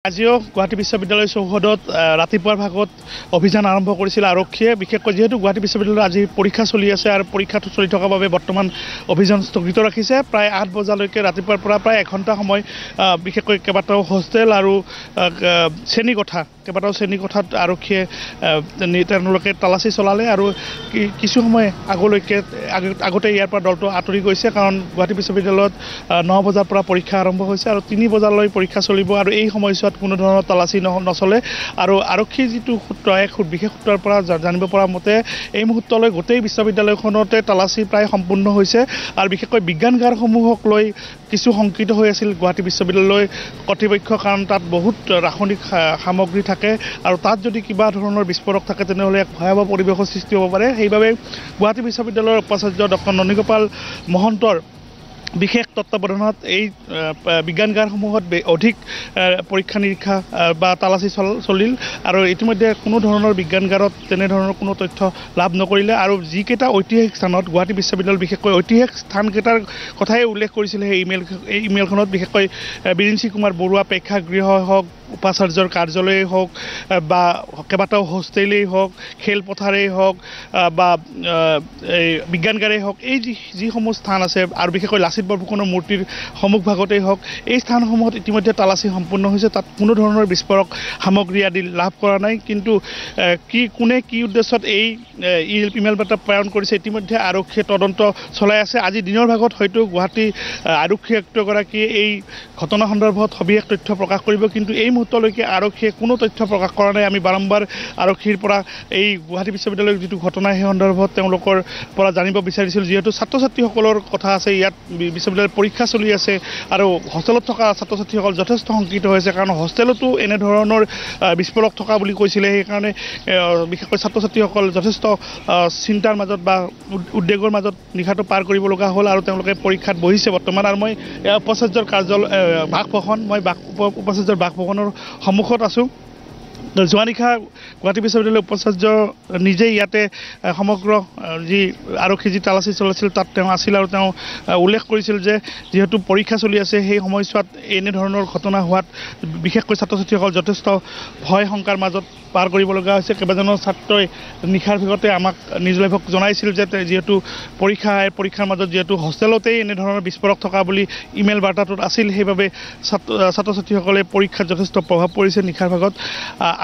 আজিও গুৱাহাটী বিশ্ববিদ্যালয় চৌহদত ৰাতিপুৱাৰ ভাগত অভিযান আৰম্ভ কৰিছিল আৰক্ষীয়ে বিশেষকৈ যেহেতু গুৱাহাটী বিশ্ববিদ্যালয়ৰ আজি পৰীক্ষা চলি আছে আৰু পৰীক্ষাটো চলি থকাৰ বাবে বৰ্তমান অভিযান স্থগিত ৰাখিছে প্ৰায় 8 বজালৈকে ৰাতিপুৱাৰ পৰা প্ৰায় এঘণ্টা সময় বিশেষকৈ কেইবাটাও হোষ্টেল আৰু কেইবাটাও শ্ৰেণীকোঠাত আৰক্ষীয়ে তেওঁলোকে তালাচী চলালে আৰু কিছু সময় আগতে ইয়াৰ পৰা দলটো আঁতৰি গৈছে কাৰণ গুৱাহাটী বিশ্ববিদ্যালয়ত 9 বজাৰ পৰা পৰীক্ষা আৰম্ভ হৈছে আৰু 3 বজালৈ পৰীক্ষা চলিব আৰু এই সময়ছোৱাত কোনো ধৰণৰ তালাচী নচলে আৰু আৰক্ষী যিটো সূত্ৰ বিশেষ সূত্ৰৰ পৰা জানিব পৰা মতে এই মুহূৰ্তলৈ গোটেই বিশ্ববিদ্যালয়খনতে তালাচী প্ৰায় সম্পূৰ্ণ হৈছে আৰু বিশেষকৈ বিজ্ঞানগাৰসমূহক লৈ কিছু শংকিত হৈ আছিল গুৱাহাটী বিশ্ববিদ্যালয় কৰ্তৃপক্ষ কাৰণ তাত বহুত ৰাসায়নিক সামগ্ৰী থাকে আৰু তাত যদি কিবা ধৰণৰ বিস্ফোৰক থাকে তেনেহ'লে এক ভয়াৱহ পৰিৱেশৰ সৃষ্টি হ'ব পাৰে সেইবাবে গুৱাহাটী বিশ্ববিদ্যালয়ৰ উপাচাৰ্য ডক্টৰ ননীগোপাল মহন্তৰ বিশেষ তত্ত্বাৱধানত এই বিজ্ঞানগাৰসমূহত অধিক পৰীক্ষা নিৰীক্ষা বা তালাচী চলিল আৰু ইতিমধ্যে কোনো ধৰণৰ বিজ্ঞানগাৰত তেনেধৰণৰ কোনো তথ্য লাভ নকৰিলে আৰু যিকেইটা ঐতিহাসিক স্থানত গুৱাহাটী বিশ্ববিদ্যালয় বিশেষকৈ ঐতিহাসিক স্থানকেইটাৰ কথাই উল্লেখ কৰিছিলে এই ইমেইলখনত বিশেষকৈ বিৰিঞ্চি কুমাৰ বৰুৱা প্ৰেক্ষাগৃহ হওক উপাচাৰ্যৰ কাৰ্যালয়েই হওক বা কেইবাটাও হোষ্টেলেই হওক খেলপথাৰেই হওক বা এই বিজ্ঞানগাৰেই হওক এই যিসমূহ স্থান আছে আৰু বিশেষকৈ লাচিত বৰফুকনৰ মূৰ্তিৰ সন্মুখভাগতেই হওক এই স্থানসমূহত ইতিমধ্যে তালাচী সম্পূৰ্ণ হৈছে তাত কোনো ধৰণৰ বিস্ফোৰক সামগ্ৰী আদি লাভ কৰা নাই কিন্তু কোনে কি উদ্দেশ্যত এই ইমেইল বাৰ্তা প্ৰেৰণ কৰিছে ইতিমধ্যে আৰক্ষীয়ে তদন্ত চলাই আছে আজি দিনৰ ভাগত হয়তো গুৱাহাটী আৰক্ষী আয়ুক্তগৰাকীয়ে এই ঘটনা সন্দৰ্ভত সবিশেষ তথ্য প্ৰকাশ কৰিব কিন্তু এই মুহূৰ্তলৈকে আৰক্ষীয়ে কোনো তথ্য প্ৰকাশ কৰা নাই আমি বাৰম্বাৰ আৰক্ষীৰ পৰা এই গুৱাহাটী বিশ্ববিদ্যালয়ৰ যিটো ঘটনা সেই সন্দৰ্ভত তেওঁলোকৰ পৰা জানিব বিচাৰিছিল যিহেতু ছাত্ৰ ছাত্ৰীসকলৰ কথা আছে ইয়াত বিশ্ববিদ্যালয়ৰ পৰীক্ষা চলি আছে আৰু হোষ্টেলত থকা ছাত্ৰ ছাত্ৰীসকল যথেষ্ট শংকিত হৈছে কাৰণ হোষ্টেলতো এনেধৰণৰ বিস্ফোৰক থকা বুলি কৈছিলে সেইকাৰণে বিশেষকৈ ছাত্ৰ ছাত্ৰীসকল যথেষ্ট চিন্তাৰ মাজত বা উদ্বেগৰ মাজত নিশাটো পাৰ কৰিব লগা হ'ল আৰু তেওঁলোকে পৰীক্ষাত বহিছে বৰ্তমান আৰু মই উপাচাৰ্যৰ বাসভৱন উপাচাৰ্যৰ বাসভৱনৰ সন্মুখত আছোঁ যোৱা নিশা গুৱাহাটী বিশ্ববিদ্যালয়ৰ উপাচাৰ্য নিজেই ইয়াতে সমগ্ৰ যি আৰক্ষী যি তালাচী চলাইছিল তাত তেওঁ আছিল আৰু তেওঁ উল্লেখ কৰিছিল যে যিহেতু পৰীক্ষা চলি আছে সেই সময়ছোৱাত এনেধৰণৰ ঘটনা হোৱাত বিশেষকৈ ছাত্ৰ ছাত্ৰীসকল যথেষ্ট ভয় শংকাৰ মাজত পাৰ কৰিব লগা হৈছে কেইবাজনো ছাত্ৰই নিশাৰ ভাগতে আমাক নিজ লাইভক জনাইছিল যে যিহেতু পৰীক্ষাৰ মাজত যিহেতু হোষ্টেলতেই এনেধৰণৰ বিস্ফোৰক থকা বুলি ইমেইল বাৰ্তাটোত আছিল সেইবাবে ছাত্ৰ ছাত্ৰীসকলে পৰীক্ষাত যথেষ্ট প্ৰভাৱ পৰিছে নিশাৰ ভাগত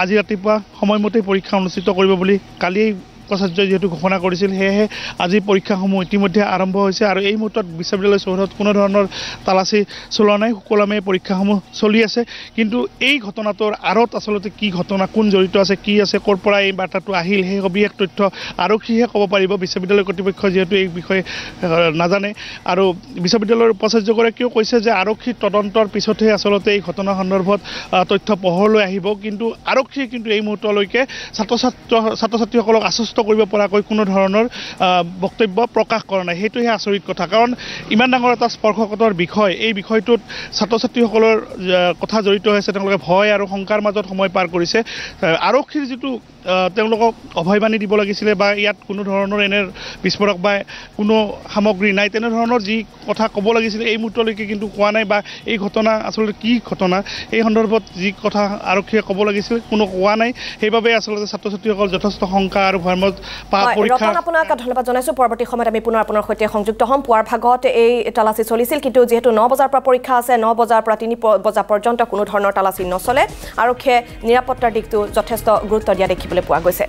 আজি ৰাতিপুৱা সময়মতে পৰীক্ষা অনুষ্ঠিত কৰিব বুলি কালিয়েই উপাচাৰ্যই যিহেতু ঘোষণা কৰিছিল সেয়েহে আজি পৰীক্ষাসমূহ ইতিমধ্যে আৰম্ভ হৈছে আৰু এই মুহূৰ্তত বিশ্ববিদ্যালয় চৌহদত কোনো ধৰণৰ তালাচী চলোৱা নাই সুকলমে পৰীক্ষাসমূহ চলি আছে কিন্তু এই ঘটনাটোৰ আঁৰত আচলতে কি ঘটনা কোন জড়িত আছে কি আছে ক'ৰ পৰা এই বাৰ্তাটো আহিল সেই সবিশেষ তথ্য আৰক্ষীহে ক'ব পাৰিব বিশ্ববিদ্যালয় কৰ্তৃপক্ষ যিহেতু এই বিষয়ে নাজানে আৰু বিশ্ববিদ্যালয়ৰ উপাচাৰ্যগৰাকীয়েও কৈছে যে আৰক্ষীৰ তদন্তৰ পিছতহে আচলতে এই ঘটনা সন্দৰ্ভত তথ্য পোহৰলৈ আহিব কিন্তু আৰক্ষীয়ে কিন্তু এই মুহূৰ্তলৈকে ছাত্ৰ ছাত্ৰীসকলক আশ্বস্ত কৰিব পৰাকৈ কোনো ধৰণৰ বক্তব্য প্ৰকাশ কৰা নাই সেইটোহে আচৰিত কথা কাৰণ ইমান ডাঙৰ এটা স্পৰ্শকাতৰ বিষয় এই বিষয়টোত ছাত্ৰ ছাত্ৰীসকলৰ কথা জড়িত হৈছে তেওঁলোকে ভয় আৰু শংকাৰ মাজত সময় পাৰ কৰিছে আৰক্ষীৰ যিটো তেওঁলোকক অভয়বাণী দিব লাগিছিলে বা ইয়াত কোনো ধৰণৰ এনে বিস্ফোৰক বা কোনো সামগ্ৰী নাই তেনেধৰণৰ যি কথা ক'ব লাগিছিলে এই মুহূৰ্তলৈকে কিন্তু কোৱা নাই বা এই ঘটনা আচলতে কি ঘটনা এই সন্দৰ্ভত যি কথা আৰক্ষীয়ে ক'ব লাগিছিল কোনো কোৱা নাই সেইবাবে আচলতে ছাত্ৰ ছাত্ৰীসকল যথেষ্ট শংকা আৰু ভয়ৰ আপোনাক ধন্যবাদ জনাইছোঁ পৰৱৰ্তী সময়ত আমি পুনৰ আপোনাৰ সৈতে সংযুক্ত হ'ম পুৱাৰ ভাগত এই তালাচী চলিছিল কিন্তু যিহেতু 9 বজাৰ পৰা পৰীক্ষা আছে 9 বজাৰ পৰা 3 বজা পৰ্যন্ত কোনো ধৰণৰ তালাচী নচলে আৰক্ষীয়ে নিৰাপত্তাৰ দিশটো যথেষ্ট গুৰুত্ব দিয়া দেখিবলৈ পোৱা গৈছে